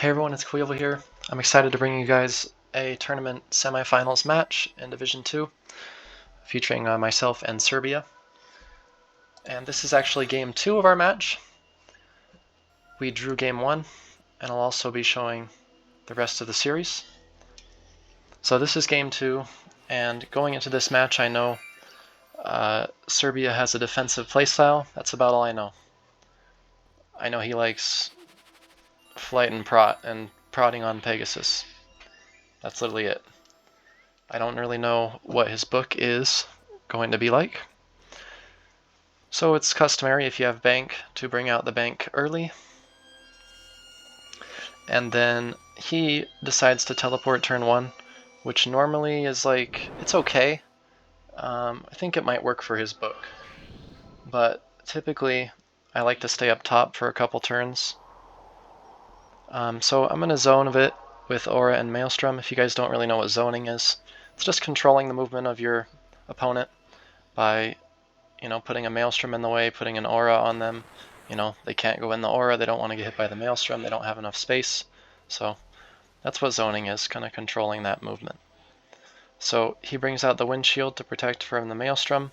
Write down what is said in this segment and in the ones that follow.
Hey everyone, it's Cleo here. I'm excited to bring you guys a tournament semifinals match in Division 2 featuring myself and Serbia. And this is actually game 2 of our match. We drew game 1, and I'll also be showing the rest of the series. So this is game 2, and going into this match I know Serbia has a defensive playstyle. That's about all I know. I know he likes flight and prodding on Pegasus. That's literally it. I don't really know what his book is going to be like. So it's customary if you have bank to bring out the bank early. And then he decides to teleport turn 1, which normally is like, it's okay. I think it might work for his book. But typically, I like to stay up top for a couple turns. So I'm going to zone a bit with Aura and Maelstrom. If you guys don't really know what zoning is, it's just controlling the movement of your opponent by putting a Maelstrom in the way, putting an Aura on them. They can't go in the Aura, they don't want to get hit by the Maelstrom, they don't have enough space. So that's what zoning is, kind of controlling that movement. So he brings out the Windshield to protect from the Maelstrom.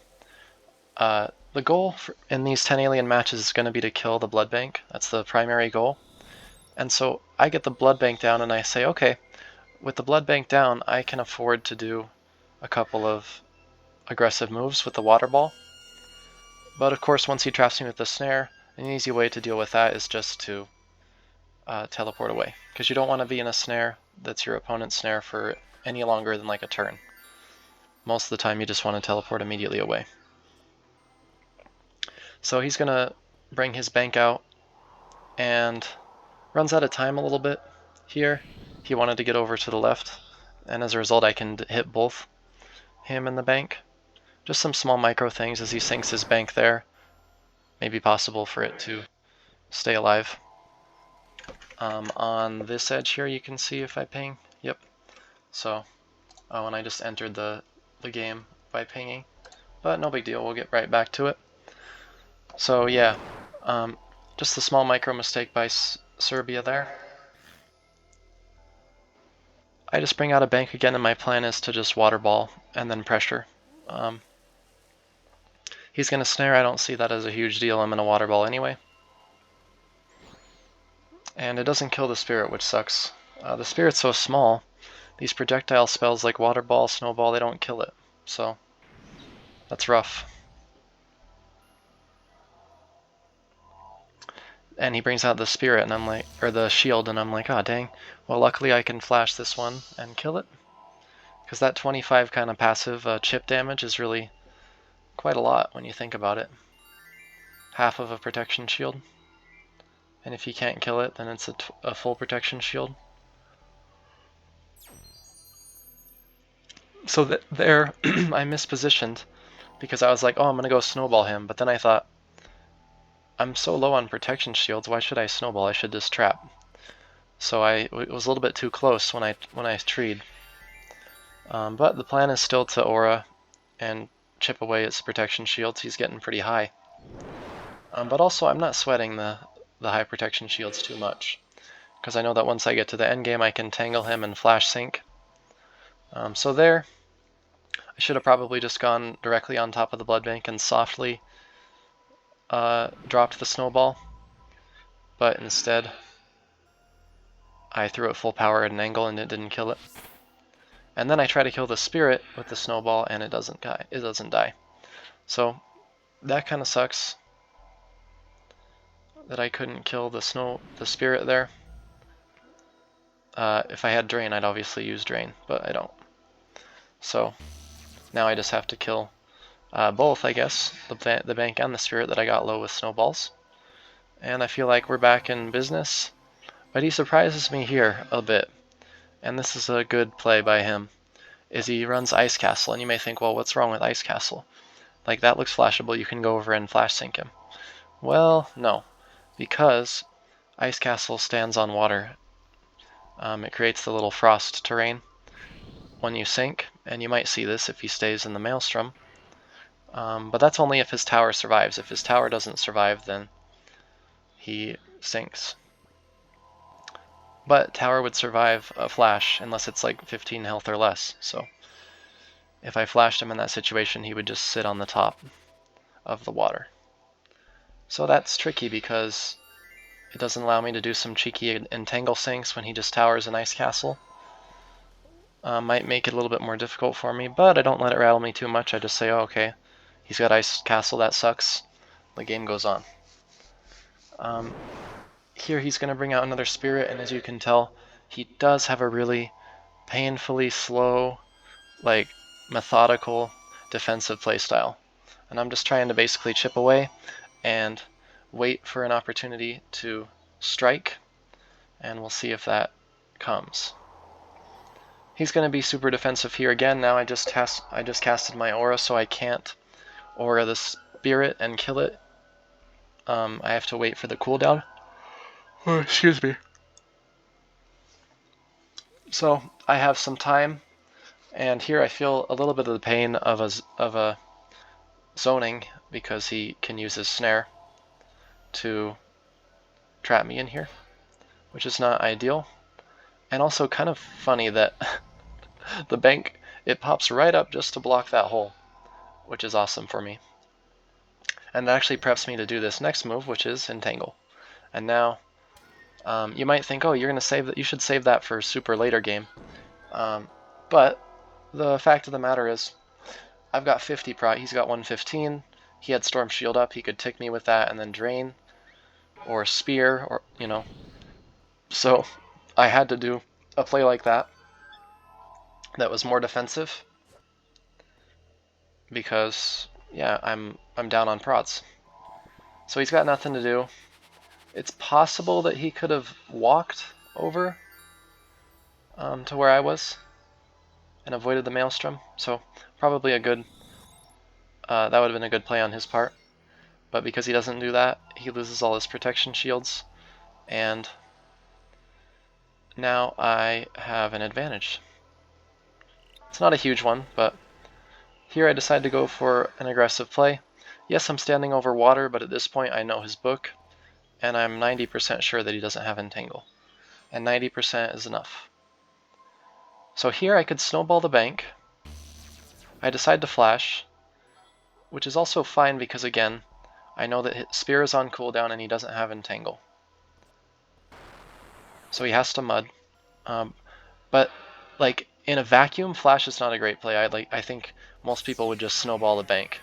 The goal in these 10 alien matches is going to be to kill the Blood Bank. That's the primary goal. And so I get the Blood Bank down and I say, okay, with the Blood Bank down, I can afford to do a couple of aggressive moves with the Water Ball. But of course, once he traps me with the snare, an easy way to deal with that is just to teleport away. Because you don't want to be in a snare that's your opponent's snare for any longer than like a turn. Most of the time you just want to teleport immediately away. So he's going to bring his bank out and runs out of time a little bit here. He wanted to get over to the left, and as a result I can hit both him and the bank. Just some small micro things as he sinks his bank there. Maybe possible for it to stay alive. On this edge here you can see if I ping. Yep. So, and I just entered the game by pinging. But no big deal, we'll get right back to it. So yeah, just a small micro mistake by Serbia there. I just bring out a bank again and my plan is to just water ball and then pressure. He's going to snare, I don't see that as a huge deal, I'm going to water ball anyway. And it doesn't kill the spirit, which sucks. The spirit's so small, these projectile spells like water ball, snowball, they don't kill it. So that's rough. And he brings out the spirit and I'm like, or the shield, and I'm like, oh dang. Well, luckily I can flash this one and kill it. Because that 25 kind of passive chip damage is really quite a lot when you think about it. Half of a protection shield. And if you can't kill it, then it's a full protection shield. So there, I mispositioned because I was like, oh, I'm going to go snowball him. But then I thought, I'm so low on protection shields, why should I snowball? I should just trap. So it was a little bit too close when I treed. But the plan is still to aura and chip away its protection shields. He's getting pretty high. But also I'm not sweating the high protection shields too much, because I know that once I get to the end game I can tangle him and flash sync. So there, I should have probably just gone directly on top of the blood bank and softly dropped the snowball, but instead I threw it full power at an angle and it didn't kill it. And then I try to kill the spirit with the snowball and it doesn't die. So that kind of sucks that I couldn't kill the spirit there. If I had drain, I'd obviously use drain, but I don't. So now I just have to kill both, I guess, the bank and the spirit that I got low with snowballs. And I feel like we're back in business. But he surprises me here a bit, and this is a good play by him, is he runs Ice Castle, and you may think, well, what's wrong with Ice Castle? Like, that looks flashable, you can go over and flash sync him. Well, no, because Ice Castle stands on water. It creates the little frost terrain when you sink, and you might see this if he stays in the Maelstrom. But that's only if his tower survives. If his tower doesn't survive, then he sinks. but tower would survive a flash unless it's like 15 health or less. So if I flashed him in that situation, he would just sit on the top of the water. So that's tricky because it doesn't allow me to do some cheeky entangle sinks when he just towers an ice castle. Might make it a little bit more difficult for me, but I don't let it rattle me too much. I just say, oh, okay, he's got ice castle, that sucks. The game goes on. Here he's going to bring out another spirit, and as you can tell, he does have a really painfully slow, like methodical defensive playstyle. And I'm just trying to basically chip away and wait for an opportunity to strike, and we'll see if that comes. He's going to be super defensive here again. Now I just casted my aura, so I can't aura the spirit and kill it. I have to wait for the cooldown. Oh, excuse me. So I have some time, and here I feel a little bit of the pain of a zoning because he can use his snare to trap me in here, which is not ideal. And also kind of funny that the bank, it pops right up just to block that hole, which is awesome for me. And it actually preps me to do this next move, which is entangle. And now you might think, oh, you're gonna save that. You should save that for super later game. But the fact of the matter is, I've got 50 prot. He's got 115. He had Storm Shield up. He could tick me with that and then drain, or spear, or So I had to do a play like that was more defensive because yeah, I'm down on prots. So he's got nothing to do. It's possible that he could have walked over to where I was and avoided the Maelstrom. So probably a good, that would have been a good play on his part. But because he doesn't do that, he loses all his protection shields, and now I have an advantage. It's not a huge one, but here I decide to go for an aggressive play. Yes, I'm standing over water, but at this point I know his book, and I'm 90% sure that he doesn't have entangle. And 90% is enough. So here I could snowball the bank. I decide to flash, which is also fine because again, I know that his spear is on cooldown and he doesn't have entangle. So he has to mud. But like in a vacuum, flash is not a great play. I think most people would just snowball the bank.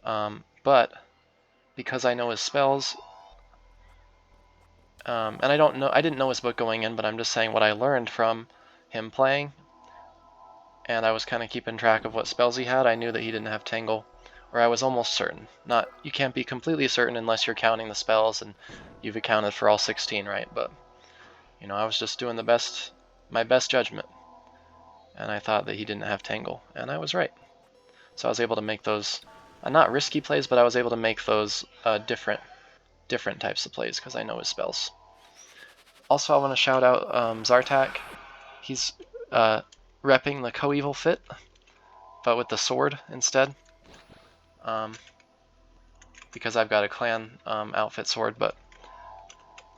But because I know his spells, and I didn't know his book going in, but I'm just saying what I learned from him playing, and I was kind of keeping track of what spells he had. I knew that he didn't have Tangle, or I was almost certain. You can't be completely certain unless you're counting the spells and you've accounted for all 16, right? But I was just doing my best judgment, and I thought that he didn't have Tangle, and I was right. So I was able to make those not risky plays, but I was able to make those different types of plays because I know his spells. Also, I want to shout out Zartak. He's repping the Coeval fit, but with the sword instead. Because I've got a clan outfit sword, but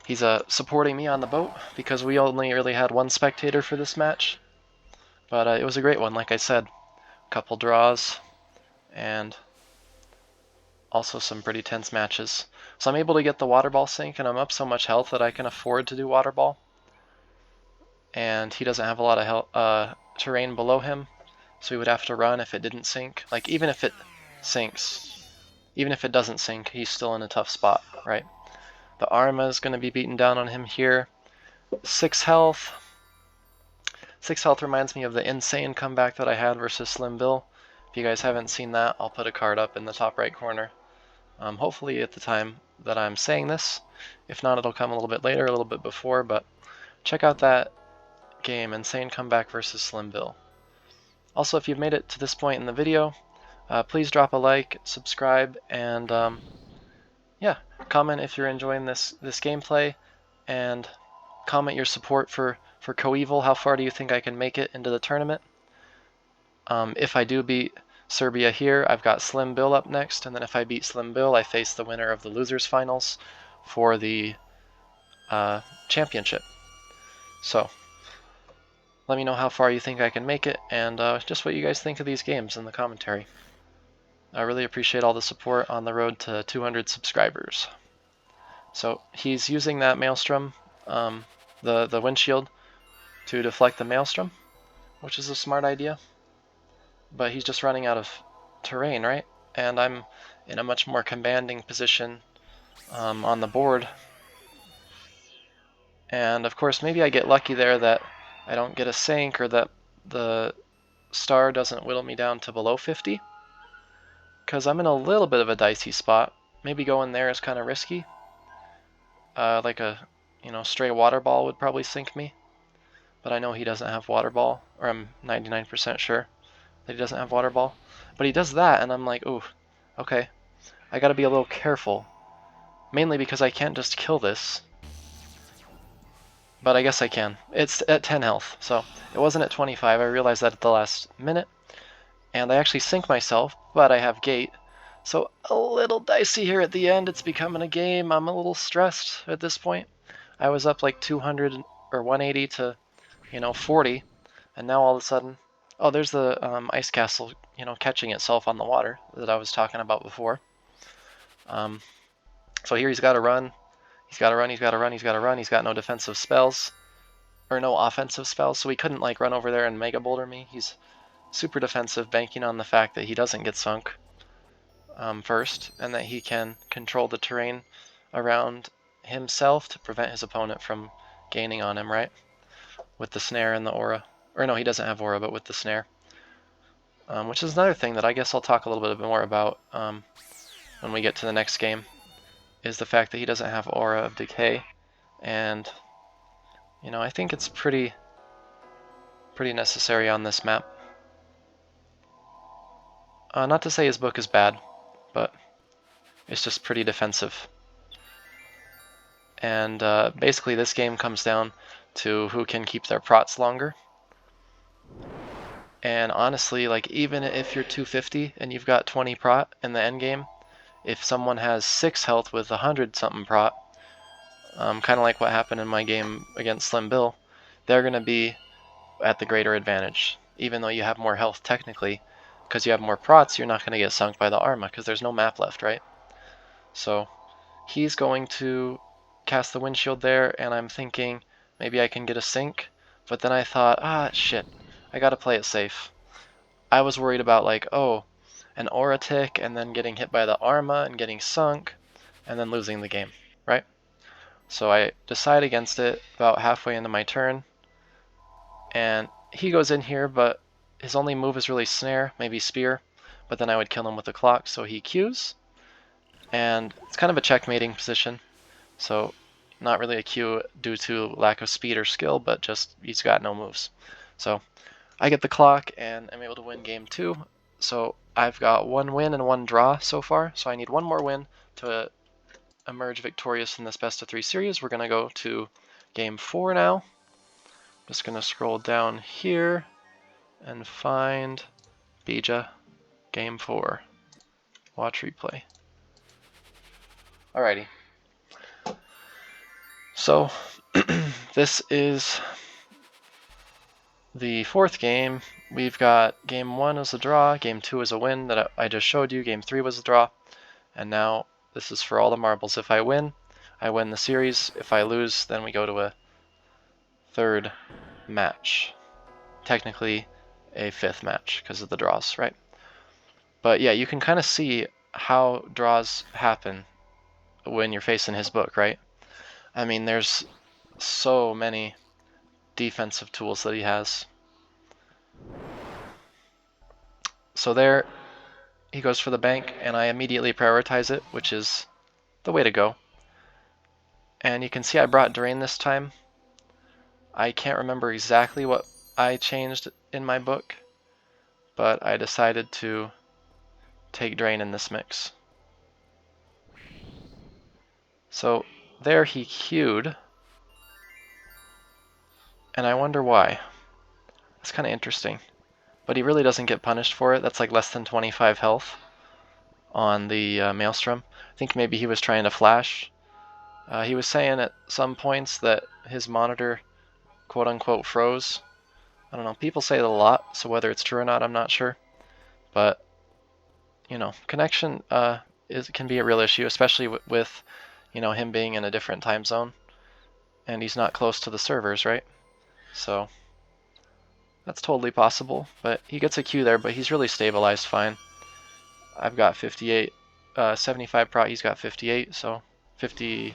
he's supporting me on the boat because we only really had one spectator for this match. But it was a great one, like I said. A couple draws, and also some pretty tense matches. So I'm able to get the water ball sink, and I'm up so much health that I can afford to do water ball. And he doesn't have a lot of terrain below him, so he would have to run if it didn't sink. Like even if it sinks, even if it doesn't sink, he's still in a tough spot, right? The Arma is going to be beaten down on him here. 6 health. 6 health reminds me of the insane comeback that I had versus Slim Bill. If you guys haven't seen that, I'll put a card up in the top right corner. Hopefully at the time that I'm saying this. If not, it'll come a little bit later, a little bit before, but check out that game, Insane Comeback versus Slim Bill. Also, if you've made it to this point in the video, please drop a like, subscribe, and yeah, comment if you're enjoying this gameplay, and comment your support for Coeval. How far do you think I can make it into the tournament? If I do beat Serbia here, I've got Slim Bill up next, and then if I beat Slim Bill, I face the winner of the losers finals for the championship. So let me know how far you think I can make it, and just what you guys think of these games in the commentary. I really appreciate all the support on the road to 200 subscribers. So he's using that Maelstrom, the windshield, to deflect the Maelstrom, which is a smart idea. But he's just running out of terrain, right? And I'm in a much more commanding position on the board. And of course, maybe I get lucky there that I don't get a sink, or that the star doesn't whittle me down to below 50. Because I'm in a little bit of a dicey spot. Maybe going there is kind of risky. Like a stray water ball would probably sink me. But I know he doesn't have water ball, or I'm 99% sure that he doesn't have water ball. But he does that, and I'm like, ooh, okay. I gotta be a little careful. Mainly because I can't just kill this. But I guess I can. It's at 10 health, so it wasn't at 25. I realized that at the last minute. And I actually sink myself, but I have gate. So a little dicey here at the end. It's becoming a game. I'm a little stressed at this point. I was up like 200 or 180 to 40, and now all of a sudden, oh, there's the ice castle, catching itself on the water that I was talking about before. So here he's got to run. He's got to run. He's got to run. He's got to run. He's got no defensive spells, or no offensive spells, so he couldn't like run over there and mega boulder me. He's super defensive, banking on the fact that he doesn't get sunk first, and that he can control the terrain around himself to prevent his opponent from gaining on him, right? With the snare and the aura. Or no, he doesn't have aura, but with the snare. Which is another thing that I guess I'll talk a little bit more about when we get to the next game, is the fact that he doesn't have aura of decay. And I think it's pretty necessary on this map. Not to say his book is bad, but it's just pretty defensive. And basically this game comes down to who can keep their prots longer. And honestly, like, even if you're 250 and you've got 20 prot in the end game, if someone has 6 health with 100 something prot, kind of like what happened in my game against Slim Bill, they're going to be at the greater advantage. Even though you have more health technically, because you have more prots, you're not going to get sunk by the Arma, because there's no map left, right? So he's going to cast the windshield there, and I'm thinking maybe I can get a sink, but then I thought, shit, I gotta play it safe. I was worried about like, oh, an aura tick and then getting hit by the Arma and getting sunk and then losing the game, right? So I decide against it about halfway into my turn, and he goes in here, but his only move is really snare, maybe spear, but then I would kill him with the clock, so he Qs, and it's kind of a checkmating position. So not really a Q due to lack of speed or skill, but just he's got no moves. So I get the clock and I'm able to win game 2. So I've got 1 win and 1 draw so far. So I need 1 more win to emerge victorious in this best of 3 series. We're going to go to game 4 now. Just going to scroll down here and find Bija, game 4. Watch replay. Alrighty. So this is the 4th game. We've got game 1 is a draw, game 2 is a win that I just showed you, game 3 was a draw, and now this is for all the marbles. If I win the series. If I lose, then we go to a 3rd match. Technically a 5th match because of the draws, right? But yeah, you can kind of see how draws happen when you're facing his book, right? I mean, there's so many defensive tools that he has. So there, he goes for the bank, and I immediately prioritize it, which is the way to go. And you can see I brought Drain this time. I can't remember exactly what I changed in my book, but I decided to take Drain in this mix. So there he queued, and I wonder why. That's kind of interesting. But he really doesn't get punished for it. That's like less than 25 health on the Maelstrom. I think maybe he was trying to flash. He was saying at some points that his monitor quote-unquote froze. I don't know, people say it a lot, so whether it's true or not, I'm not sure. But, you know, connection can be a real issue, especially with, you know, him being in a different time zone. And he's not close to the servers, right? So that's totally possible. But he gets a Q there, but he's really stabilized fine. I've got 58, 75 prot, he's got 58, so 50,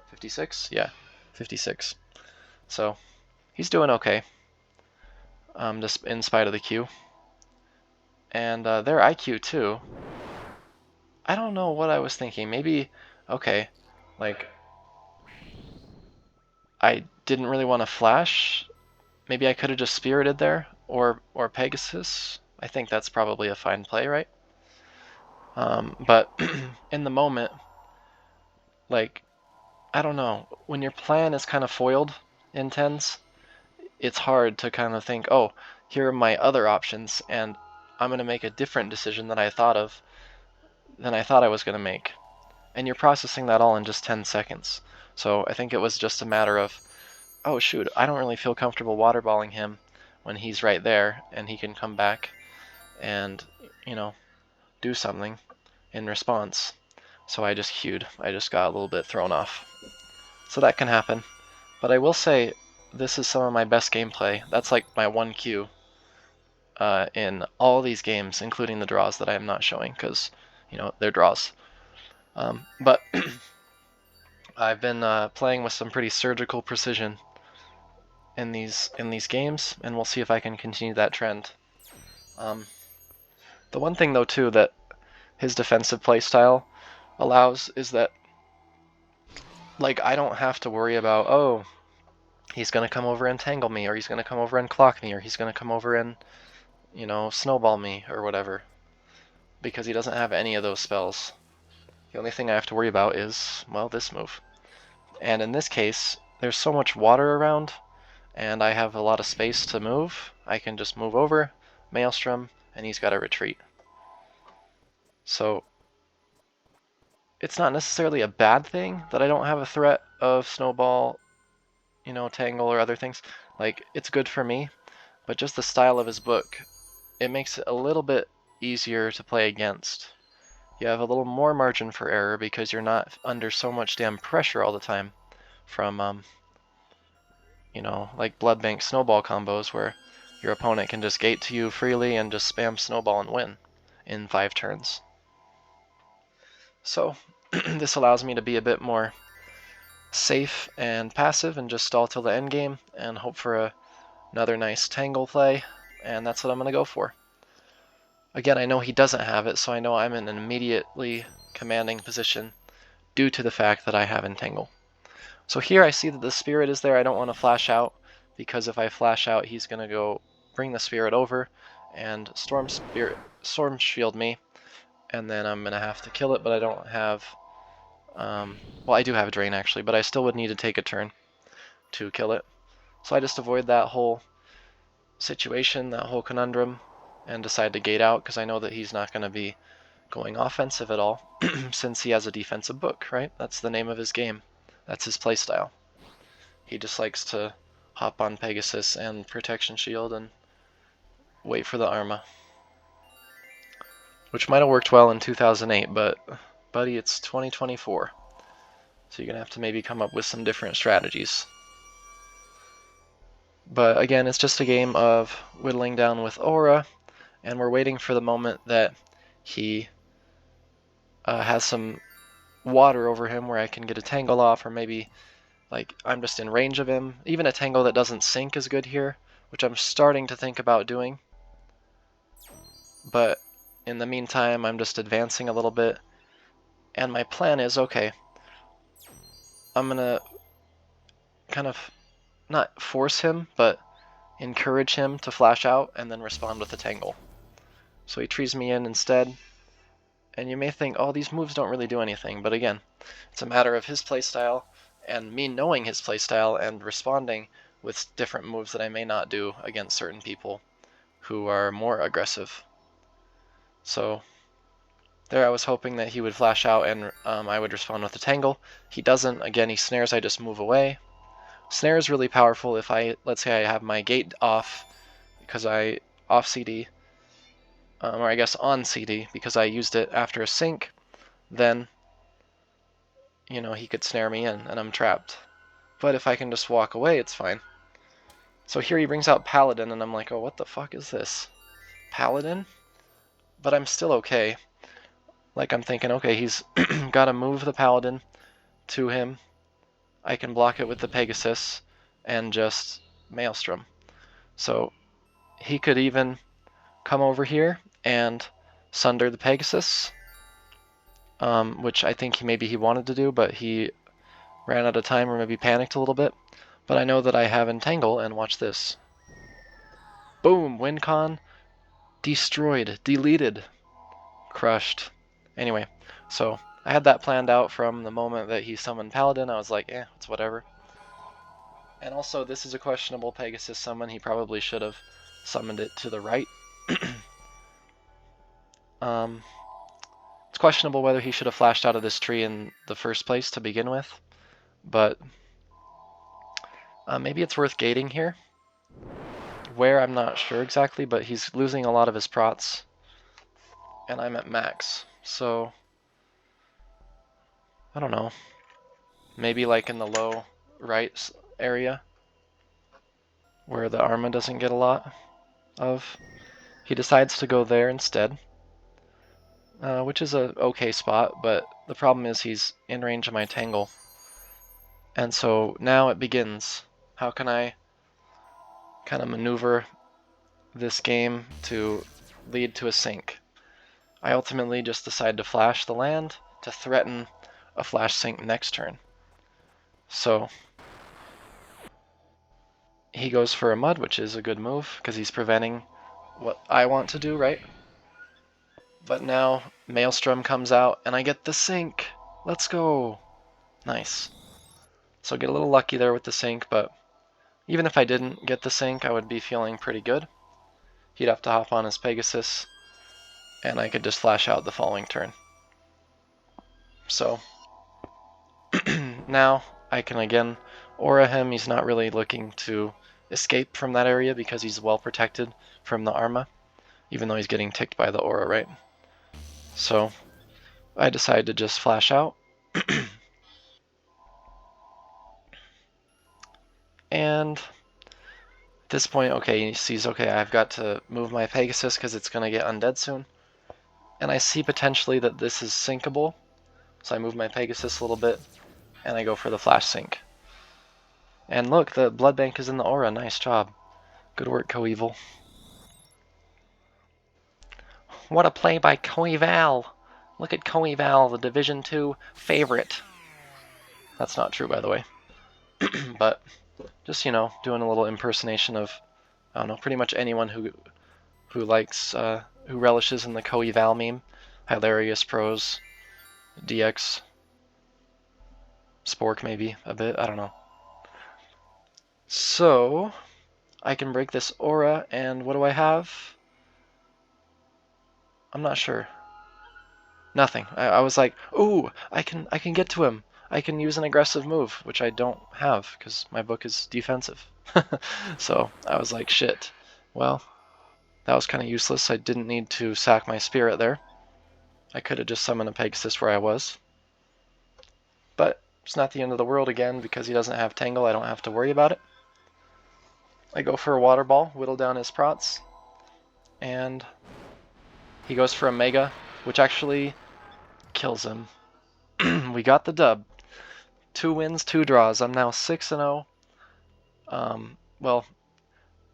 56? Yeah, 56. So he's doing okay, just in spite of the Q. And their IQ too. I don't know what I was thinking. Maybe, okay, like, I didn't really want to flash. Maybe I could have just spirited there, or Pegasus. I think that's probably a fine play, right? But in the moment, like, I don't know, when your plan is kind of foiled in tens, it's hard to kind of think, oh, here are my other options, and I'm going to make a different decision than I thought I was going to make. And you're processing that all in just 10 seconds. So I think it was just a matter of, oh shoot, I don't really feel comfortable waterballing him when he's right there and he can come back and, you know, do something in response. So I just queued. I just got a little bit thrown off. So that can happen. But I will say, this is some of my best gameplay. That's like my 1Q in all these games, including the draws that I am not showing because, you know, they're draws. But I've been playing with some pretty surgical precision in these games, and we'll see if I can continue that trend. The one thing though too that his defensive playstyle allows is that, like, I don't have to worry about, oh, he's gonna come over and tangle me, or he's gonna come over and clock me, or he's gonna come over and, you know, snowball me or whatever, because he doesn't have any of those spells. The only thing I have to worry about is, well, this move. And in this case, there's so much water around, and I have a lot of space to move. I can just move over, Maelstrom, and he's got to retreat. So it's not necessarily a bad thing that I don't have a threat of snowball, you know, tangle or other things. Like, it's good for me, but just the style of his book, it makes it a little bit easier to play against. You have a little more margin for error because you're not under so much damn pressure all the time from, you know, like blood bank snowball combos where your opponent can just gate to you freely and just spam snowball and win in 5 turns. So this allows me to be a bit more safe and passive and just stall till the end game and hope for another nice tangle play, and that's what I'm going to go for. Again, I know he doesn't have it, so I know I'm in an immediately commanding position due to the fact that I have Entangle. So here I see that the Spirit is there. I don't want to flash out, because if I flash out, he's going to go bring the Spirit over and Storm Shield me, and then I'm going to have to kill it, but I don't have... well, I do have a Drain actually, but I still would need to take a turn to kill it. So I just avoid that whole situation, that whole conundrum, and decide to gate out because I know that he's not going to be going offensive at all since he has a defensive book, right? That's the name of his game. That's his playstyle. He just likes to hop on Pegasus and Protection Shield and wait for the Arma. Which might have worked well in 2008, but buddy, it's 2024. So you're going to have to maybe come up with some different strategies. But again, it's just a game of whittling down with Aura, and we're waiting for the moment that he has some water over him where I can get a tangle off, or maybe like I'm just in range of him. Even a tangle that doesn't sink is good here, which I'm starting to think about doing. But in the meantime, I'm just advancing a little bit, and my plan is, okay, I'm gonna kind of not force him, but encourage him to flash out and then respond with a tangle. So he trees me in instead, and you may think, oh, these moves don't really do anything, but again, it's a matter of his playstyle and me knowing his playstyle and responding with different moves that I may not do against certain people who are more aggressive. So there I was hoping that he would flash out and I would respond with a tangle. He doesn't. Again, he snares, I just move away. Snare is really powerful if let's say I have my gate off, because off CD, or I guess on CD, because I used it after a sync, then, you know, he could snare me in and I'm trapped. But if I can just walk away, it's fine. So here he brings out Paladin, and I'm like, oh, what the fuck is this? Paladin? But I'm still okay. Like, I'm thinking, okay, he's got to move the Paladin to him. I can block it with the Pegasus and just Maelstrom. So he could even come over here and sunder the Pegasus, which I think maybe he wanted to do, but he ran out of time or maybe panicked a little bit. But I know that I have Entangle, and watch this. Boom! WinCon destroyed, deleted, crushed. Anyway, so I had that planned out from the moment that he summoned Paladin. I was like, it's whatever. And also, this is a questionable Pegasus summon. He probably should have summoned it to the right. It's questionable whether he should have flashed out of this tree in the first place to begin with, but maybe it's worth gating here. Where, I'm not sure exactly, but he's losing a lot of his prots, and I'm at max, so I don't know. Maybe like in the low right area where the Arma doesn't get a lot of. He decides to go there instead, which is a okay spot, but the problem is he's in range of my Tangle. And so now it begins. How can I kind of maneuver this game to lead to a sync? I ultimately just decide to flash the land to threaten a flash sync next turn. So he goes for a Mud, which is a good move because he's preventing what I want to do, right? But now Maelstrom comes out and I get the sync. Let's go. Nice. So get a little lucky there with the sync, but even if I didn't get the sync, I would be feeling pretty good. He'd have to hop on his Pegasus, and I could just flash out the following turn. So now I can again aura him. He's not really looking to escape from that area because he's well protected from the Arma, even though he's getting ticked by the aura, right? So I decide to just flash out. And at this point, okay, he sees, okay, I've got to move my Pegasus because it's going to get undead soon. And I see potentially that this is syncable. So I move my Pegasus a little bit, and I go for the flash sync. And look, the blood bank is in the aura. Nice job. Good work, Coevil. What a play by Coeval. Look at Coeval, the Division 2 favorite. That's not true, by the way. But just, you know, doing a little impersonation of, I don't know, pretty much anyone who likes, who relishes in the Coeval meme. Hilarious Pros, DX, Spork maybe, a bit, I don't know. So, I can break this aura, and what do I have? I'm not sure. Nothing. I was like, ooh, I can get to him. I can use an aggressive move, which I don't have because my book is defensive. So I was like, shit. Well, that was kind of useless. I didn't need to sack my spirit there. I could have just summoned a Pegasus where I was. But it's not the end of the world again because he doesn't have Tangle. I don't have to worry about it. I go for a Water Ball, whittle down his prots, and he goes for a Mega, which actually kills him. We got the dub. 2 wins, 2 draws. I'm now 6-0. Well,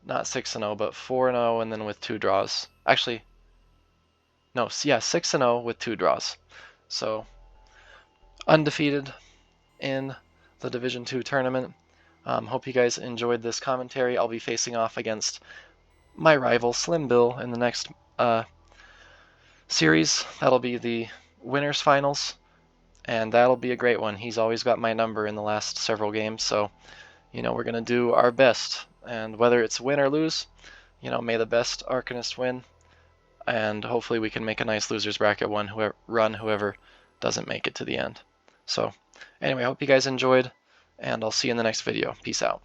not 6-0, but 4-0, and then with 2 draws. Actually, no, yeah, 6-0 with 2 draws. So, undefeated in the Division 2 tournament. Hope you guys enjoyed this commentary. I'll be facing off against my rival, Slim Bill, in the next series. That'll be the winners finals, and that'll be a great one. He's always got my number in the last several games, so you know we're gonna do our best, and whether it's win or lose, you know, may the best Arcanist win, and hopefully we can make a nice losers bracket run whoever doesn't make it to the end. So anyway, I hope you guys enjoyed, and I'll see you in the next video. Peace out.